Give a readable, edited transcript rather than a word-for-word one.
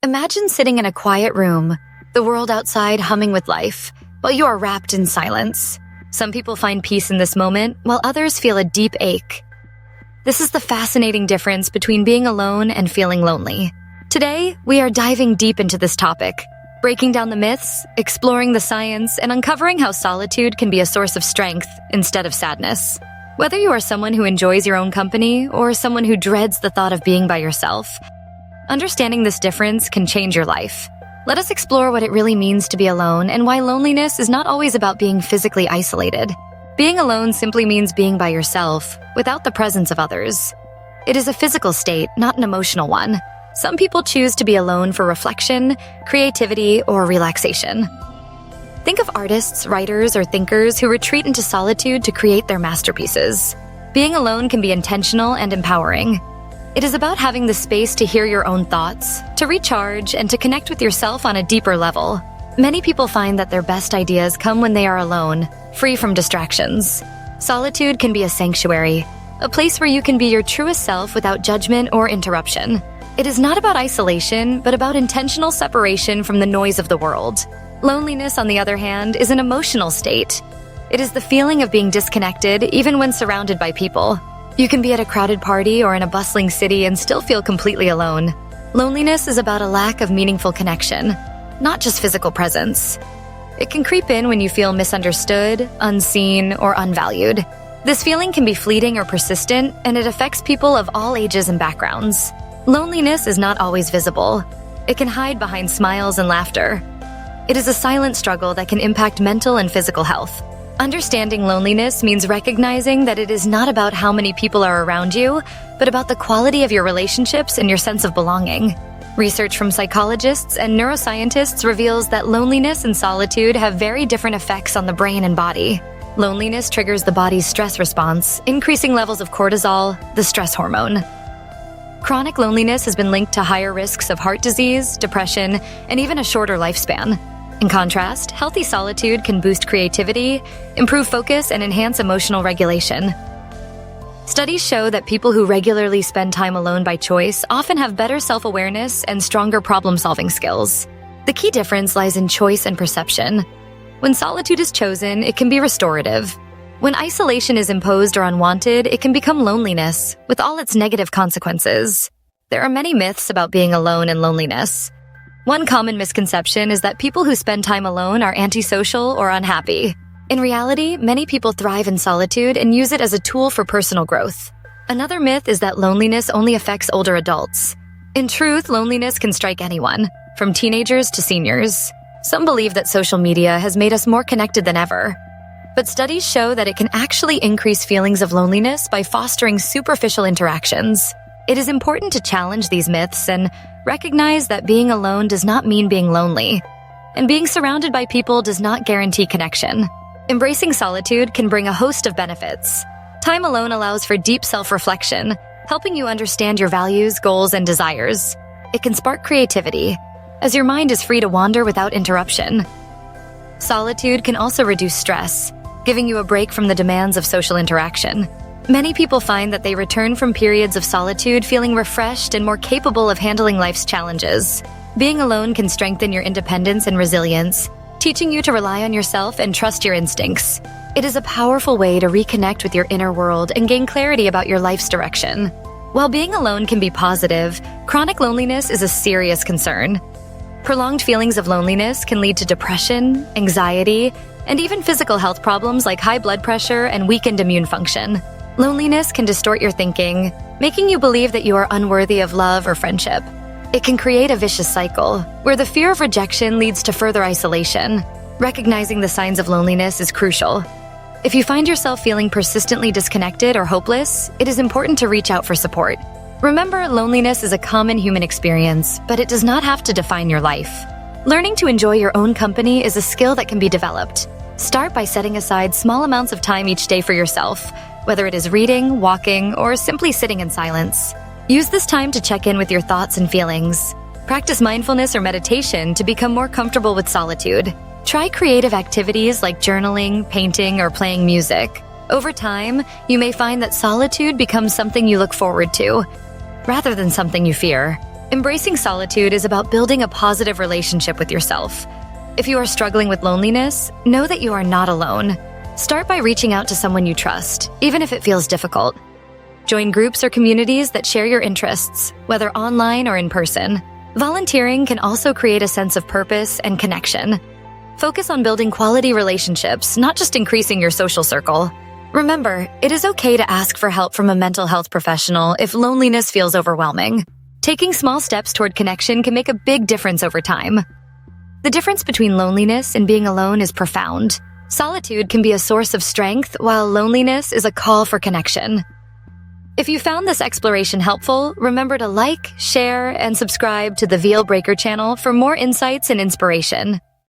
Imagine sitting in a quiet room, the world outside humming with life, while you are wrapped in silence. Some people find peace in this moment, while others feel a deep ache. This is the fascinating difference between being alone and feeling lonely. Today, we are diving deep into this topic, breaking down the myths, exploring the science, and uncovering how solitude can be a source of strength instead of sadness. Whether you are someone who enjoys your own company or someone who dreads the thought of being by yourself, understanding this difference can change your life. Let us explore what it really means to be alone and why loneliness is not always about being physically isolated. Being alone simply means being by yourself, without the presence of others. It is a physical state, not an emotional one. Some people choose to be alone for reflection, creativity, or relaxation. Think of artists, writers, or thinkers who retreat into solitude to create their masterpieces. Being alone can be intentional and empowering. It is about having the space to hear your own thoughts, to recharge, and to connect with yourself on a deeper level. Many people find that their best ideas come when they are alone, free from distractions. Solitude can be a sanctuary, a place where you can be your truest self without judgment or interruption. It is not about isolation, but about intentional separation from the noise of the world. Loneliness, on the other hand, is an emotional state. It is the feeling of being disconnected even when surrounded by people. You can be at a crowded party or in a bustling city and still feel completely alone. Loneliness is about a lack of meaningful connection, not just physical presence. It can creep in when you feel misunderstood, unseen, or unvalued. This feeling can be fleeting or persistent, and it affects people of all ages and backgrounds. Loneliness is not always visible. It can hide behind smiles and laughter. It is a silent struggle that can impact mental and physical health. Understanding loneliness means recognizing that it is not about how many people are around you, but about the quality of your relationships and your sense of belonging. Research from psychologists and neuroscientists reveals that loneliness and solitude have very different effects on the brain and body. Loneliness triggers the body's stress response, increasing levels of cortisol, the stress hormone. Chronic loneliness has been linked to higher risks of heart disease, depression, and even a shorter lifespan. In contrast, healthy solitude can boost creativity, improve focus, and enhance emotional regulation. Studies show that people who regularly spend time alone by choice often have better self-awareness and stronger problem-solving skills. The key difference lies in choice and perception. When solitude is chosen, it can be restorative. When isolation is imposed or unwanted, it can become loneliness, with all its negative consequences. There are many myths about being alone and loneliness. One common misconception is that people who spend time alone are antisocial or unhappy. In reality, many people thrive in solitude and use it as a tool for personal growth. Another myth is that loneliness only affects older adults. In truth, loneliness can strike anyone, from teenagers to seniors. Some believe that social media has made us more connected than ever. But studies show that it can actually increase feelings of loneliness by fostering superficial interactions. It is important to challenge these myths and recognize that being alone does not mean being lonely, and being surrounded by people does not guarantee connection. Embracing solitude can bring a host of benefits. Time alone allows for deep self-reflection, helping you understand your values, goals, and desires. It can spark creativity, as your mind is free to wander without interruption. Solitude can also reduce stress, giving you a break from the demands of social interaction. Many people find that they return from periods of solitude feeling refreshed and more capable of handling life's challenges. Being alone can strengthen your independence and resilience, teaching you to rely on yourself and trust your instincts. It is a powerful way to reconnect with your inner world and gain clarity about your life's direction. While being alone can be positive, chronic loneliness is a serious concern. Prolonged feelings of loneliness can lead to depression, anxiety, and even physical health problems like high blood pressure and weakened immune function. Loneliness can distort your thinking, making you believe that you are unworthy of love or friendship. It can create a vicious cycle, where the fear of rejection leads to further isolation. Recognizing the signs of loneliness is crucial. If you find yourself feeling persistently disconnected or hopeless, it is important to reach out for support. Remember, loneliness is a common human experience, but it does not have to define your life. Learning to enjoy your own company is a skill that can be developed. Start by setting aside small amounts of time each day for yourself, whether it is reading, walking, or simply sitting in silence. Use this time to check in with your thoughts and feelings. Practice mindfulness or meditation to become more comfortable with solitude. Try creative activities like journaling, painting, or playing music. Over time, you may find that solitude becomes something you look forward to, rather than something you fear. Embracing solitude is about building a positive relationship with yourself. If you are struggling with loneliness, know that you are not alone. Start by reaching out to someone you trust, even if it feels difficult. Join groups or communities that share your interests, whether online or in person. Volunteering can also create a sense of purpose and connection. Focus on building quality relationships, not just increasing your social circle. Remember, it is okay to ask for help from a mental health professional if loneliness feels overwhelming. Taking small steps toward connection can make a big difference over time. The difference between loneliness and being alone is profound. Solitude can be a source of strength, while loneliness is a call for connection. If you found this exploration helpful, remember to like, share, and subscribe to the Veil Breaker channel for more insights and inspiration.